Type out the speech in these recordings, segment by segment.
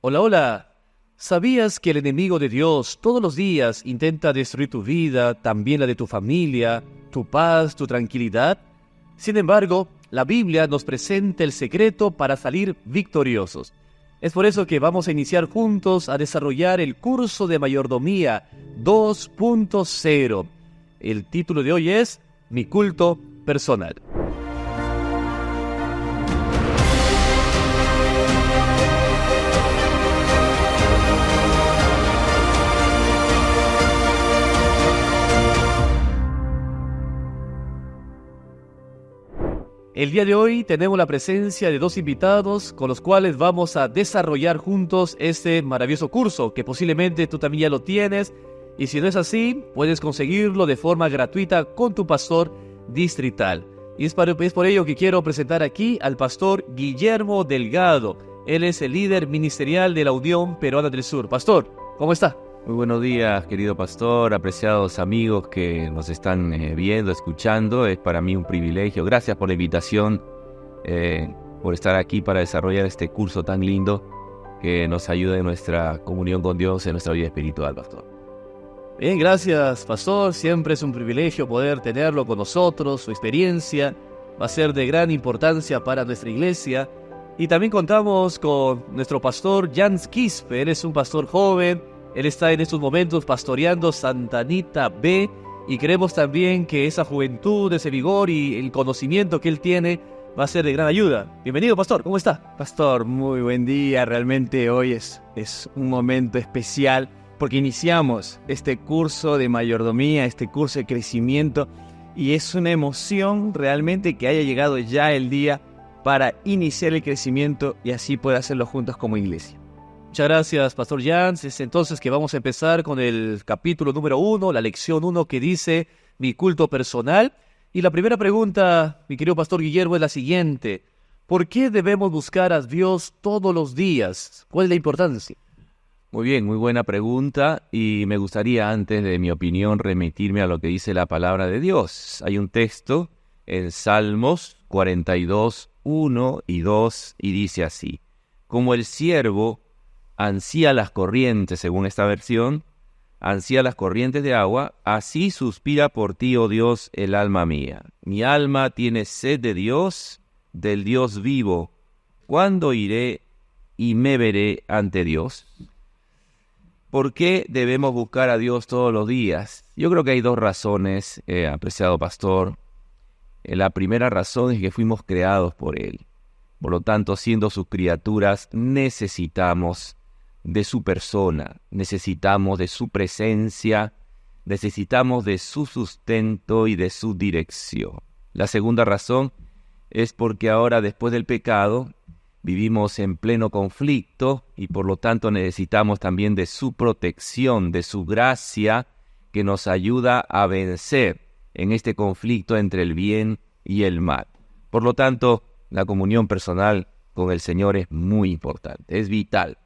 Hola, hola. ¿Sabías que el enemigo de Dios todos los días intenta destruir tu vida, también la de tu familia, tu paz, tu tranquilidad? Sin embargo, la Biblia nos presenta el secreto para salir victoriosos. Es por eso que vamos a iniciar juntos a desarrollar el curso de mayordomía 2.0. El título de hoy es Mi culto personal. El día de hoy tenemos la presencia de dos invitados con los cuales vamos a desarrollar juntos este maravilloso curso, que posiblemente tú también ya lo tienes, y si no es así, puedes conseguirlo de forma gratuita con tu pastor distrital. Y es por ello que quiero presentar aquí al pastor Guillermo Delgado. Él es el líder ministerial de la Unión Peruana del Sur. Pastor, ¿cómo está? Muy buenos días, querido pastor, apreciados amigos que nos están viendo, escuchando. Es para mí un privilegio. Gracias por la invitación, por estar aquí para desarrollar este curso tan lindo que nos ayuda en nuestra comunión con Dios, en nuestra vida espiritual, pastor. Bien, gracias, pastor. Siempre es un privilegio poder tenerlo con nosotros. Su experiencia va a ser de gran importancia para nuestra iglesia. Y también contamos con nuestro pastor Jans Quispe. Él es un pastor joven. Él está en estos momentos pastoreando Santa Anita B, y creemos también que esa juventud, ese vigor y el conocimiento que él tiene va a ser de gran ayuda. Bienvenido, pastor, ¿cómo está? Pastor, muy buen día. Realmente hoy es un momento especial porque iniciamos este curso de mayordomía, este curso de crecimiento, y es una emoción realmente que haya llegado ya el día para iniciar el crecimiento y así poder hacerlo juntos como iglesia. Muchas gracias, pastor Jans. Es entonces que vamos a empezar con el capítulo número 1, la lección 1, que dice Mi culto personal. Y la primera pregunta, mi querido pastor Guillermo, es la siguiente: ¿por qué debemos buscar a Dios todos los días? ¿Cuál es la importancia? Muy bien, muy buena pregunta, y me gustaría, antes de mi opinión, remitirme a lo que dice la palabra de Dios. Hay un texto en Salmos 42, 1 y 2, y dice así: Como el siervo ansía las corrientes, según esta versión, ansía las corrientes de agua, así suspira por ti, oh Dios, el alma mía. Mi alma tiene sed de Dios, del Dios vivo. ¿Cuándo iré y me veré ante Dios? ¿Por qué debemos buscar a Dios todos los días? Yo creo que hay dos razones, apreciado pastor. La primera razón es que fuimos creados por Él. Por lo tanto, siendo sus criaturas, necesitamos de su persona, necesitamos de su presencia, necesitamos de su sustento y de su dirección. La segunda razón es porque ahora, después del pecado, vivimos en pleno conflicto y por lo tanto necesitamos también de su protección, de su gracia, que nos ayuda a vencer en este conflicto entre el bien y el mal. Por lo tanto, la comunión personal con el Señor es muy importante, es vital.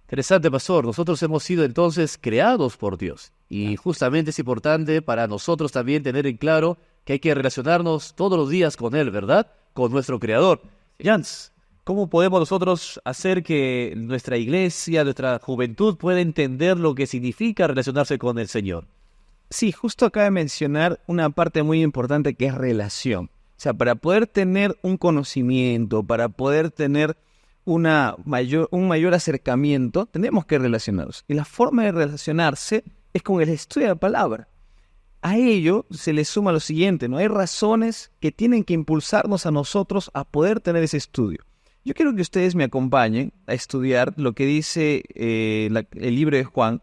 Interesante, pastor. Nosotros hemos sido entonces creados por Dios. Y justamente es importante para nosotros también tener en claro que hay que relacionarnos todos los días con Él, ¿verdad? Con nuestro Creador. Jans, ¿cómo podemos nosotros hacer que nuestra iglesia, nuestra juventud pueda entender lo que significa relacionarse con el Señor? Sí, justo acaba de mencionar una parte muy importante que es relación. O sea, para poder tener un conocimiento, para poder tener un mayor acercamiento, tenemos que relacionarnos. Y la forma de relacionarse es con el estudio de la palabra. A ello se le suma lo siguiente, ¿no? Hay razones que tienen que impulsarnos a nosotros a poder tener ese estudio. Yo quiero que ustedes me acompañen a estudiar lo que dice el libro de Juan,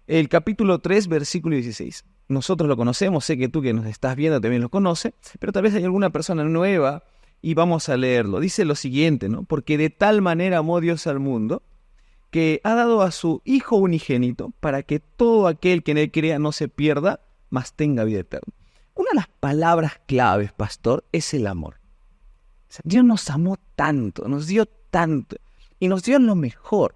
el capítulo 3, versículo 16. Nosotros lo conocemos, sé que tú que nos estás viendo también lo conoces, pero tal vez hay alguna persona nueva y vamos a leerlo. Dice lo siguiente, ¿no? Porque de tal manera amó Dios al mundo que ha dado a su Hijo unigénito para que todo aquel que en Él crea no se pierda, mas tenga vida eterna. Una de las palabras claves, pastor, es el amor. O sea, Dios nos amó tanto, nos dio tanto y nos dio lo mejor.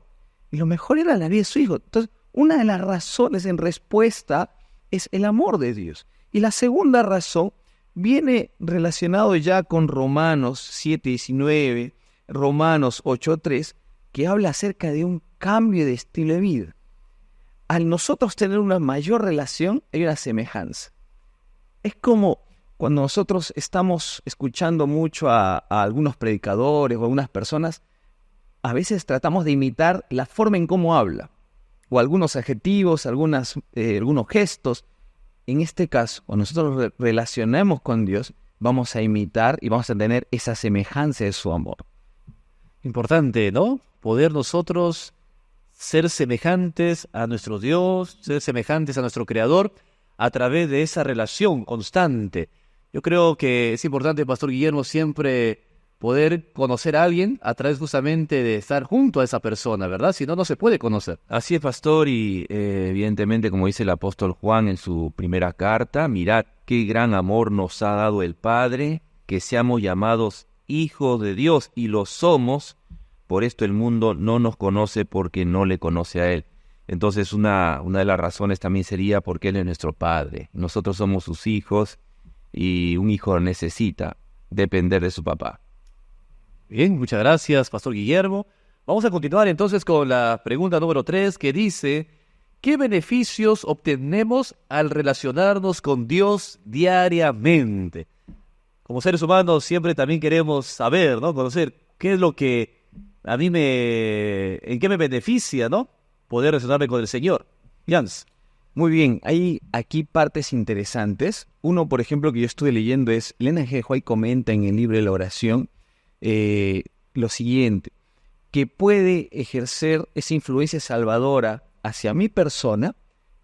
Y lo mejor era la vida de su Hijo. Entonces, una de las razones en respuesta es el amor de Dios. Y la segunda razón viene relacionado ya con Romanos 7:19, Romanos 8:3, que habla acerca de un cambio de estilo de vida. Al nosotros tener una mayor relación, hay una semejanza. Es como cuando nosotros estamos escuchando mucho a algunos predicadores o a algunas personas, a veces tratamos de imitar la forma en cómo habla, o algunos adjetivos, algunos gestos. En este caso, cuando nosotros nos relacionamos con Dios, vamos a imitar y vamos a tener esa semejanza de su amor. Importante, ¿no? Poder nosotros ser semejantes a nuestro Dios, ser semejantes a nuestro Creador, a través de esa relación constante. Yo creo que es importante, Pastor Guillermo, siempre poder conocer a alguien a través justamente de estar junto a esa persona, ¿verdad? Si no, no se puede conocer. Así es, pastor, y evidentemente, como dice el apóstol Juan en su primera carta, mirad qué gran amor nos ha dado el Padre, que seamos llamados hijos de Dios, y lo somos. Por esto el mundo no nos conoce porque no le conoce a Él. Entonces una de las razones también sería porque Él es nuestro Padre. Nosotros somos sus hijos y un hijo necesita depender de su papá. Bien, muchas gracias, Pastor Guillermo. Vamos a continuar entonces con la pregunta número 3, que dice: ¿qué beneficios obtenemos al relacionarnos con Dios diariamente? Como seres humanos siempre también queremos saber, ¿no? Conocer qué es lo que en qué me beneficia, ¿no? Poder relacionarme con el Señor. Jans. Muy bien, hay aquí partes interesantes. Uno, por ejemplo, que yo estuve leyendo es, Elena G. White comenta en el libro de la oración lo siguiente, que puede ejercer esa influencia salvadora hacia mi persona,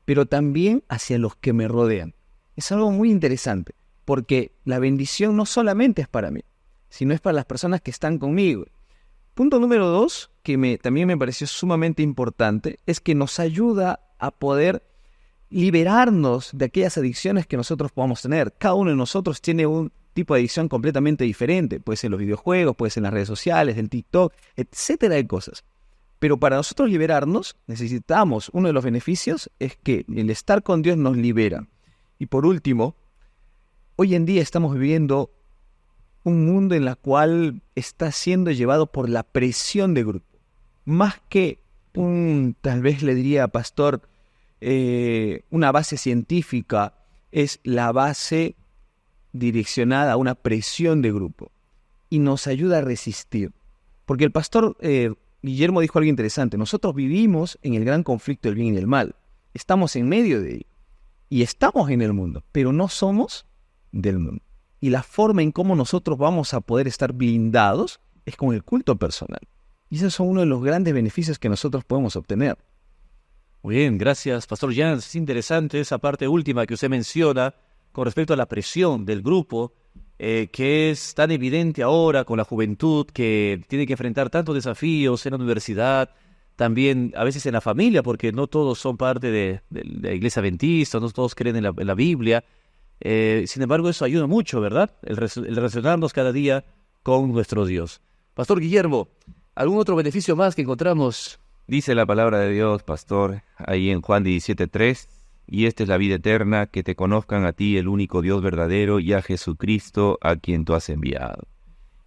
pero también hacia los que me rodean. Es algo muy interesante, porque la bendición no solamente es para mí, sino es para las personas que están conmigo. Punto número 2, que también me pareció sumamente importante, es que nos ayuda a poder liberarnos de aquellas adicciones que nosotros podamos tener. Cada uno de nosotros tiene un tipo de adicción completamente diferente. Puede ser en los videojuegos, puede ser en las redes sociales, en TikTok, etcétera de cosas. Pero para nosotros liberarnos, necesitamos, uno de los beneficios es que el estar con Dios nos libera. Y por último, hoy en día estamos viviendo un mundo en el cual está siendo llevado por la presión de grupo. Más que tal vez le diría, pastor, una base científica, es la base direccionada a una presión de grupo. Y nos ayuda a resistir. Porque el pastor Guillermo dijo algo interesante. Nosotros vivimos en el gran conflicto del bien y del mal. Estamos en medio de ello. Y estamos en el mundo, pero no somos del mundo. Y la forma en cómo nosotros vamos a poder estar blindados es con el culto personal. Y esos son uno de los grandes beneficios que nosotros podemos obtener. Muy bien, gracias, Pastor Jans. Es interesante esa parte última que usted menciona con respecto a la presión del grupo, que es tan evidente ahora con la juventud que tiene que enfrentar tantos desafíos en la universidad, también a veces en la familia, porque no todos son parte de la iglesia adventista, no todos creen en la Biblia. Sin embargo, eso ayuda mucho, ¿verdad? El relacionarnos cada día con nuestro Dios. Pastor Guillermo, ¿algún otro beneficio más que encontramos? Dice la palabra de Dios, pastor, ahí en Juan 17:3, y esta es la vida eterna, que te conozcan a ti, el único Dios verdadero, y a Jesucristo, a quien tú has enviado.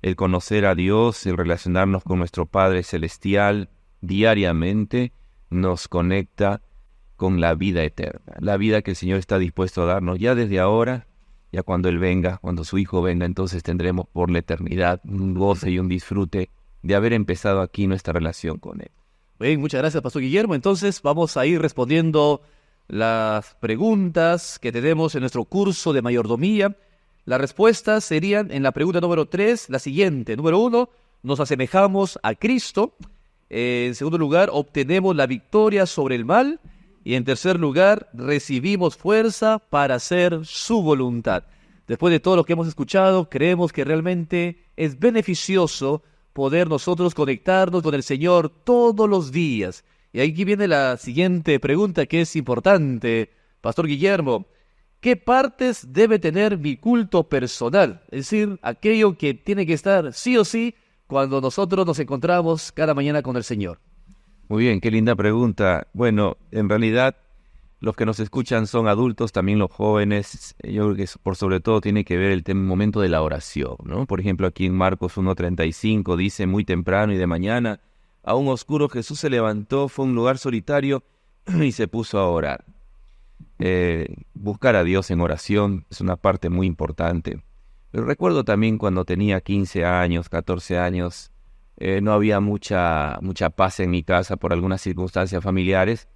El conocer a Dios, el relacionarnos con nuestro Padre Celestial diariamente, nos conecta con la vida eterna, la vida que el Señor está dispuesto a darnos ya desde ahora, ya cuando Él venga, cuando su Hijo venga, entonces tendremos por la eternidad un goce y un disfrute de haber empezado aquí nuestra relación con Él. Bien, muchas gracias, Pastor Guillermo. Entonces vamos a ir respondiendo las preguntas que tenemos en nuestro curso de mayordomía. Las respuestas serían en la pregunta número 3, la siguiente. Número 1, nos asemejamos a Cristo. En segundo lugar, obtenemos la victoria sobre el mal. Y en tercer lugar, recibimos fuerza para hacer su voluntad. Después de todo lo que hemos escuchado, creemos que realmente es beneficioso poder nosotros conectarnos con el Señor todos los días. Y aquí viene la siguiente pregunta que es importante, Pastor Guillermo. ¿Qué partes debe tener mi culto personal? Es decir, aquello que tiene que estar sí o sí cuando nosotros nos encontramos cada mañana con el Señor. Muy bien, qué linda pregunta. Bueno, en realidad los que nos escuchan son adultos, también los jóvenes. Yo creo que por sobre todo tiene que ver el momento de la oración, ¿no? Por ejemplo, aquí en Marcos 1:35 dice: muy temprano y de mañana aún oscuro, Jesús se levantó, fue a un lugar solitario y se puso a orar. Buscar a Dios en oración es una parte muy importante. Pero recuerdo también cuando tenía 15 años, 14 años, no había mucha paz en mi casa por algunas circunstancias familiares.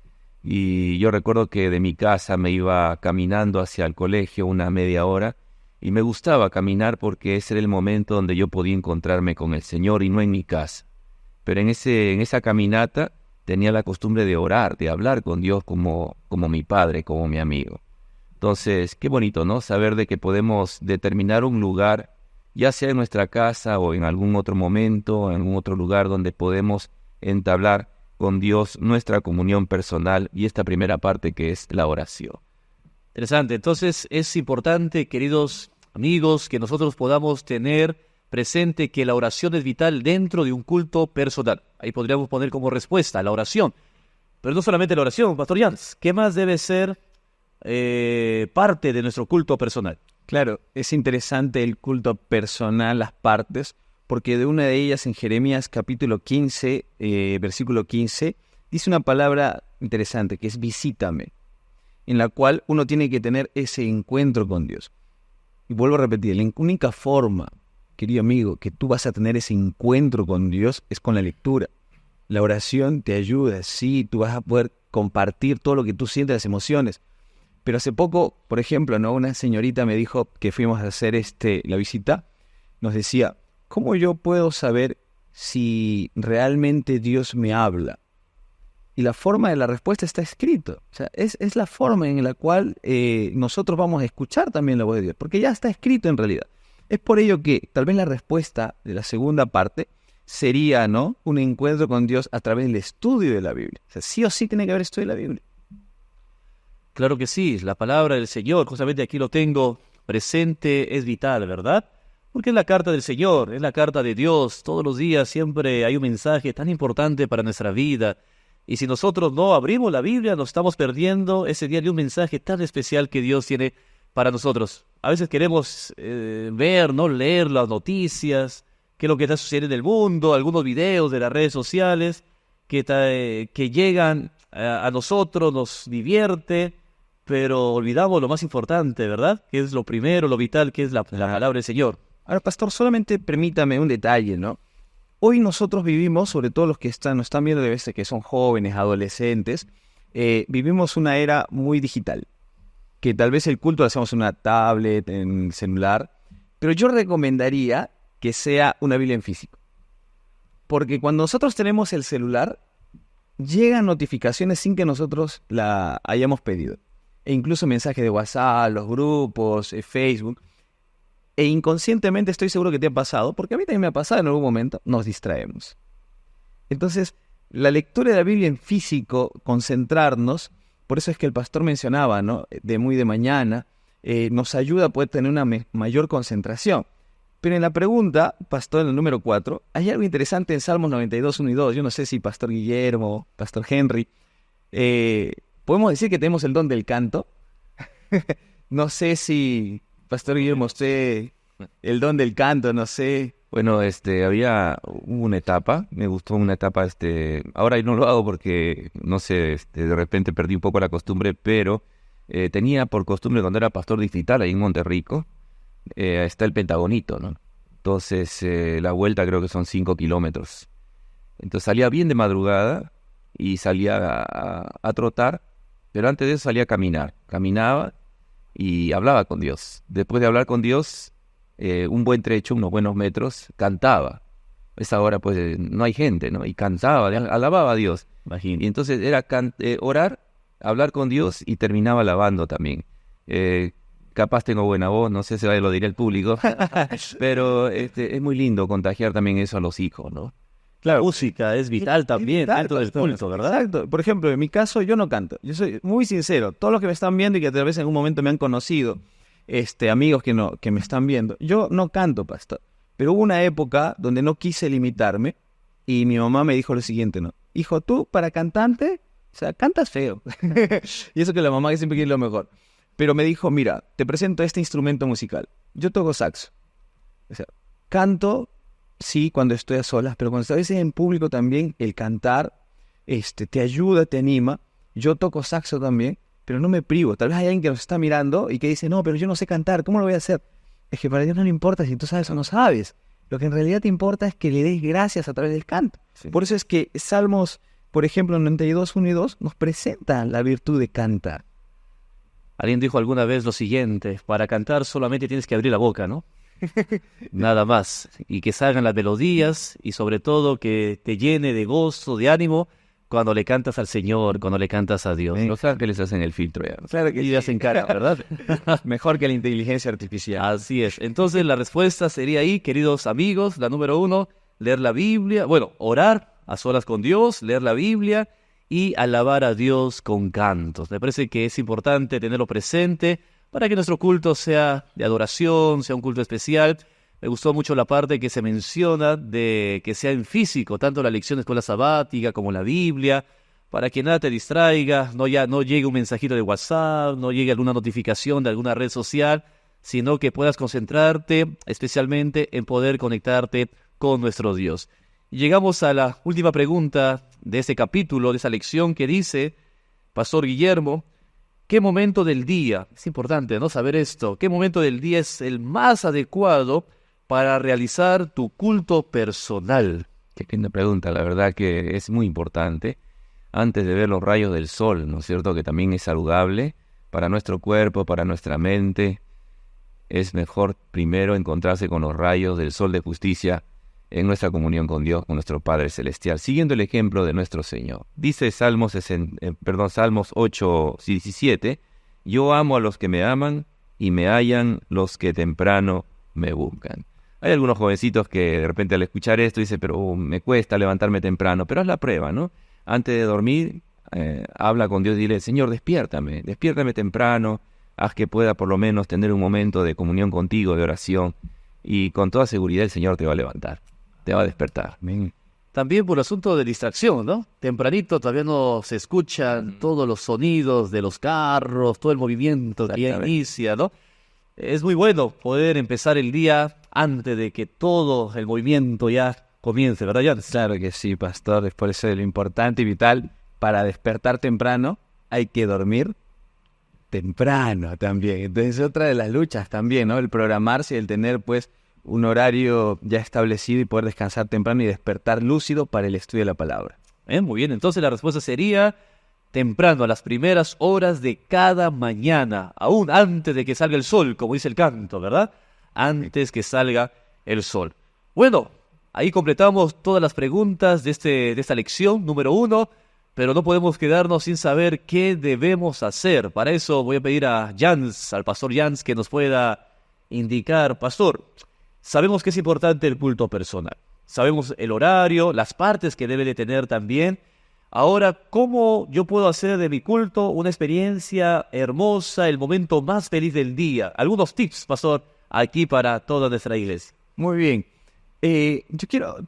Y yo recuerdo que de mi casa me iba caminando hacia el colegio una media hora. Y me gustaba caminar porque ese era el momento donde yo podía encontrarme con el Señor y no en mi casa. Pero en esa caminata tenía la costumbre de orar, de hablar con Dios como mi padre, como mi amigo. Entonces, qué bonito, ¿no? Saber de que podemos determinar un lugar, ya sea en nuestra casa o en algún otro momento, en algún otro lugar donde podemos entablar con Dios nuestra comunión personal y esta primera parte que es la oración. Interesante. Entonces es importante, queridos amigos, que nosotros podamos tener presente que la oración es vital dentro de un culto personal. Ahí podríamos poner como respuesta la oración. Pero no solamente la oración, Pastor Jans, ¿qué más debe ser parte de nuestro culto personal? Claro, es interesante el culto personal, las partes, porque de una de ellas en Jeremías capítulo 15, versículo 15, dice una palabra interesante que es visítame, en la cual uno tiene que tener ese encuentro con Dios. Y vuelvo a repetir, la única forma, querido amigo, que tú vas a tener ese encuentro con Dios es con la lectura. La oración te ayuda, sí, tú vas a poder compartir todo lo que tú sientes, las emociones. Pero hace poco, por ejemplo, ¿no? Una señorita me dijo que fuimos a hacer la visita, nos decía, ¿cómo yo puedo saber si realmente Dios me habla? Y la forma de la respuesta está escrito. O sea, es la forma en la cual nosotros vamos a escuchar también la voz de Dios, porque ya está escrito en realidad. Es por ello que tal vez la respuesta de la segunda parte sería, ¿no?, un encuentro con Dios a través del estudio de la Biblia. O sea, sí o sí tiene que haber estudio de la Biblia. Claro que sí, la palabra del Señor, justamente aquí lo tengo presente, es vital, ¿verdad? Porque es la carta del Señor, es la carta de Dios. Todos los días siempre hay un mensaje tan importante para nuestra vida. Y si nosotros no abrimos la Biblia, nos estamos perdiendo ese día de un mensaje tan especial que Dios tiene para nosotros. A veces queremos ver, ¿no?, leer las noticias, qué es lo que está sucediendo en el mundo, algunos videos de las redes sociales que llegan a nosotros, nos divierte, pero olvidamos lo más importante, ¿verdad? Que es lo primero, lo vital, que es la palabra del Señor. Ahora, pastor, solamente permítame un detalle, ¿no? Hoy nosotros vivimos, sobre todo los que nos están viendo de veces que son jóvenes, adolescentes, vivimos una era muy digital, que tal vez el culto lo hacemos en una tablet, en celular, pero yo recomendaría que sea una Biblia en físico. Porque cuando nosotros tenemos el celular, llegan notificaciones sin que nosotros la hayamos pedido. E incluso mensajes de WhatsApp, los grupos, Facebook. E inconscientemente estoy seguro que te ha pasado, porque a mí también me ha pasado en algún momento, nos distraemos. Entonces, la lectura de la Biblia en físico, concentrarnos, por eso es que el pastor mencionaba, ¿no?, de mañana, nos ayuda a poder tener una mayor concentración. Pero en la pregunta, pastor, en el número 4, hay algo interesante en Salmos 92, 1 y 2. Yo no sé si pastor Guillermo, pastor Henry, podemos decir que tenemos el don del canto. No sé si, pastor Guillermo, usted, el don del canto, no sé. Bueno, hubo una etapa, me gustó una etapa, ahora no lo hago porque, no sé, de repente perdí un poco la costumbre, pero tenía por costumbre cuando era pastor distrital ahí en Monterrico, está el Pentagonito, ¿no? Entonces, la vuelta creo que son 5 kilómetros. Entonces salía bien de madrugada y salía a trotar, pero antes de eso salía a caminar. Caminaba y hablaba con Dios. Después de hablar con Dios, un buen trecho, unos buenos metros, cantaba. Esa hora pues no hay gente, ¿no? Y cantaba, alababa a Dios. Imagínate. Y entonces era orar, hablar con Dios y terminaba alabando también. Capaz tengo buena voz, no sé si lo dirá el público, pero es muy lindo contagiar también eso a los hijos, ¿no? Claro, música es vital también vital, dentro del culto, ¿verdad? Exacto. Por ejemplo, en mi caso yo no canto. Yo soy muy sincero. Todos los que me están viendo y que tal vez en algún momento me han conocido, amigos que me están viendo, yo no canto, pastor. Pero hubo una época donde no quise limitarme y mi mamá me dijo lo siguiente, ¿no? Hijo, tú para cantante, o sea, cantas feo. Y eso que la mamá que siempre quiere lo mejor. Pero me dijo, mira, te presento este instrumento musical. Yo toco saxo. O sea, canto sí, cuando estoy a solas, pero cuando estás a veces en público también, el cantar te ayuda, te anima. Yo toco saxo también, pero no me privo. Tal vez hay alguien que nos está mirando y que dice, no, pero yo no sé cantar, ¿cómo lo voy a hacer? Es que para Dios no le importa si tú sabes o no sabes. Lo que en realidad te importa es que le des gracias a través del canto. Sí. Por eso es que Salmos, por ejemplo, 92, 1 y 2, nos presentan la virtud de cantar. Alguien dijo alguna vez lo siguiente: para cantar solamente tienes que abrir la boca, ¿no? Nada más. Y que salgan las melodías y sobre todo que te llene de gozo, de ánimo cuando le cantas al Señor, cuando le cantas a Dios. Los ángeles hacen el filtro ya. Claro que Y le hacen cara, ¿verdad? mejor que la inteligencia artificial. Así es. Entonces la respuesta sería ahí, queridos amigos, la número 1, leer la Biblia, bueno, orar a solas con Dios, leer la Biblia y alabar a Dios con cantos. Me parece que es importante tenerlo presente para que nuestro culto sea de adoración, sea un culto especial. Me gustó mucho la parte que se menciona de que sea en físico, tanto la lección de escuela sabática como la Biblia, para que nada te distraiga, no llegue un mensajito de WhatsApp, no llegue alguna notificación de alguna red social, sino que puedas concentrarte especialmente en poder conectarte con nuestro Dios. Y llegamos a la última pregunta de este capítulo, de esa lección que dice, Pastor Guillermo, ¿qué momento del día, es importante, ¿no?, saber esto, qué momento del día es el más adecuado para realizar tu culto personal? Qué linda pregunta, la verdad que es muy importante. Antes de ver los rayos del sol, ¿no es cierto?, que también es saludable para nuestro cuerpo, para nuestra mente. Es mejor primero encontrarse con los rayos del sol de justicia en nuestra comunión con Dios, con nuestro Padre Celestial, siguiendo el ejemplo de nuestro Señor. Dice Salmos 8:17, yo amo a los que me aman y me hallan los que temprano me buscan. Hay algunos jovencitos que de repente al escuchar esto dicen, pero me cuesta levantarme temprano, pero haz la prueba, ¿no? Antes de dormir, habla con Dios y dile, Señor, despiértame temprano, haz que pueda por lo menos tener un momento de comunión contigo, de oración, y con toda seguridad el Señor te va a levantar, te va a despertar. Amén. También por asunto de distracción, ¿no? Tempranito todavía no se escuchan todos los sonidos de los carros, todo el movimiento que ya inicia, ¿no? Es muy bueno poder empezar el día antes de que todo el movimiento ya comience, ¿verdad, Jan? Claro que sí, pastor. Es por eso lo importante y vital para despertar temprano hay que dormir temprano también. Entonces otra de las luchas también, ¿no? El programarse y el tener pues un horario ya establecido y poder descansar temprano y despertar lúcido para el estudio de la palabra. Muy bien, entonces la respuesta sería temprano, a las primeras horas de cada mañana, aún antes de que salga el sol, como dice el canto, ¿verdad? Antes que salga el sol. Bueno, ahí completamos todas las preguntas de esta lección número 1, pero no podemos quedarnos sin saber qué debemos hacer. Para eso voy a pedir a Jans, al pastor Jans, que nos pueda indicar. Pastor, sabemos que es importante el culto personal, sabemos el horario, las partes que debe de tener también. Ahora, ¿cómo yo puedo hacer de mi culto una experiencia hermosa, el momento más feliz del día? Algunos tips, pastor, aquí para toda nuestra iglesia. Muy bien.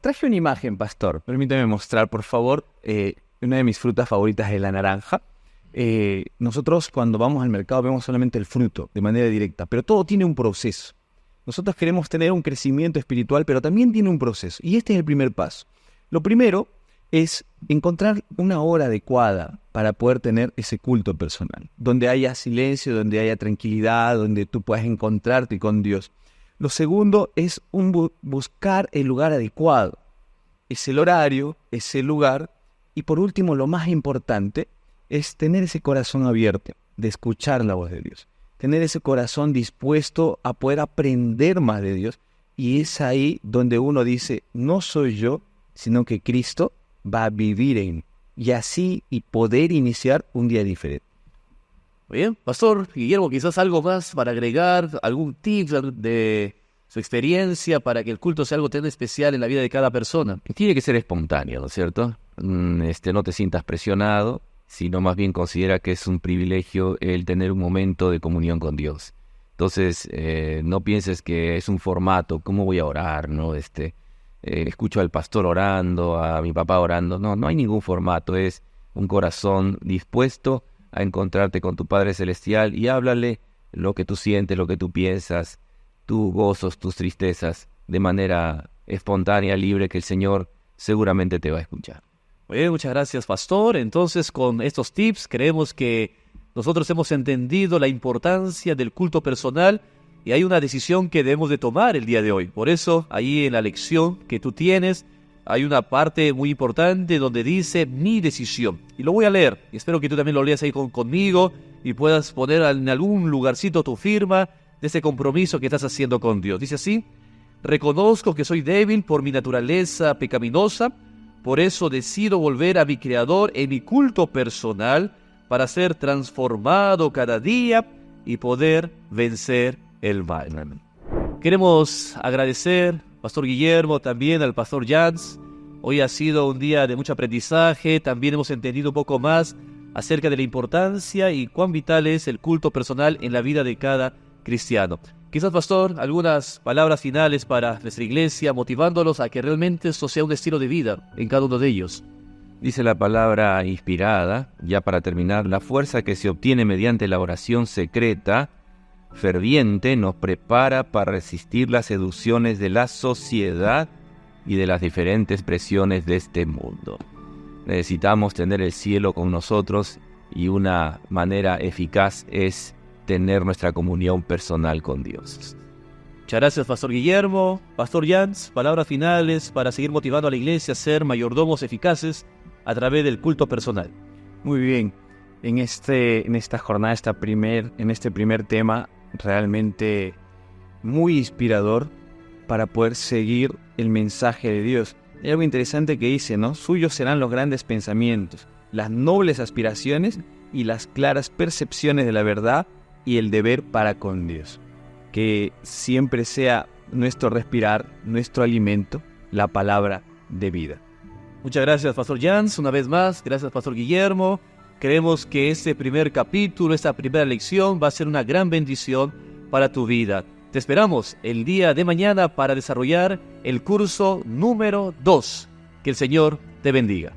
Traje una imagen, pastor. Permítame mostrar, por favor. Una de mis frutas favoritas es la naranja. Nosotros cuando vamos al mercado vemos solamente el fruto de manera directa, pero todo tiene un proceso. Nosotros queremos tener un crecimiento espiritual, pero también tiene un proceso. Y este es el primer paso. Lo primero es encontrar una hora adecuada para poder tener ese culto personal, donde haya silencio, donde haya tranquilidad, donde tú puedas encontrarte con Dios. Lo segundo es buscar el lugar adecuado. Es el horario, es el lugar. Y por último, lo más importante es tener ese corazón abierto, de escuchar la voz de Dios. Tener ese corazón dispuesto a poder aprender más de Dios. Y es ahí donde uno dice, no soy yo, sino que Cristo va a vivir en mí. Y así y poder iniciar un día diferente. Muy bien, pastor Guillermo, quizás algo más para agregar, algún tip de su experiencia para que el culto sea algo tan especial en la vida de cada persona. Tiene que ser espontáneo, ¿no es cierto? No te sientas presionado, sino más bien considera que es un privilegio el tener un momento de comunión con Dios. Entonces, no pienses que es un formato, ¿cómo voy a orar? ¿No? Escucho al pastor orando, a mi papá orando. No hay ningún formato, es un corazón dispuesto a encontrarte con tu Padre Celestial y háblale lo que tú sientes, lo que tú piensas, tus gozos, tus tristezas, de manera espontánea, libre, que el Señor seguramente te va a escuchar. Muy bien, muchas gracias, pastor. Entonces, con estos tips, creemos que nosotros hemos entendido la importancia del culto personal y hay una decisión que debemos de tomar el día de hoy. Por eso, ahí en la lección que tú tienes, hay una parte muy importante donde dice mi decisión. Y lo voy a leer. Y espero que tú también lo leas ahí conmigo y puedas poner en algún lugarcito tu firma de ese compromiso que estás haciendo con Dios. Dice así: reconozco que soy débil por mi naturaleza pecaminosa, por eso decido volver a mi Creador en mi culto personal para ser transformado cada día y poder vencer el mal. Queremos agradecer, Pastor Guillermo, también al Pastor Jans. Hoy ha sido un día de mucho aprendizaje, también hemos entendido un poco más acerca de la importancia y cuán vital es el culto personal en la vida de cada cristiano. Quizás, pastor, algunas palabras finales para nuestra iglesia, motivándolos a que realmente esto sea un estilo de vida en cada uno de ellos. Dice la palabra inspirada, ya para terminar: la fuerza que se obtiene mediante la oración secreta, ferviente, nos prepara para resistir las seducciones de la sociedad y de las diferentes presiones de este mundo. Necesitamos tener el cielo con nosotros y una manera eficaz es tener nuestra comunión personal con Dios. Muchas gracias, Pastor Guillermo. Pastor Jans, palabras finales para seguir motivando a la iglesia a ser mayordomos eficaces a través del culto personal. Muy bien. En esta jornada, en este primer tema, realmente muy inspirador para poder seguir el mensaje de Dios. Hay algo interesante que dice, ¿no? Suyos serán los grandes pensamientos, las nobles aspiraciones y las claras percepciones de la verdad y el deber para con Dios. Que siempre sea nuestro respirar, nuestro alimento, la palabra de vida. Muchas gracias, Pastor Jans. Una vez más, gracias, Pastor Guillermo. Creemos que este primer capítulo, esta primera lección va a ser una gran bendición para tu vida. Te esperamos el día de mañana para desarrollar el curso número 2. Que el Señor te bendiga.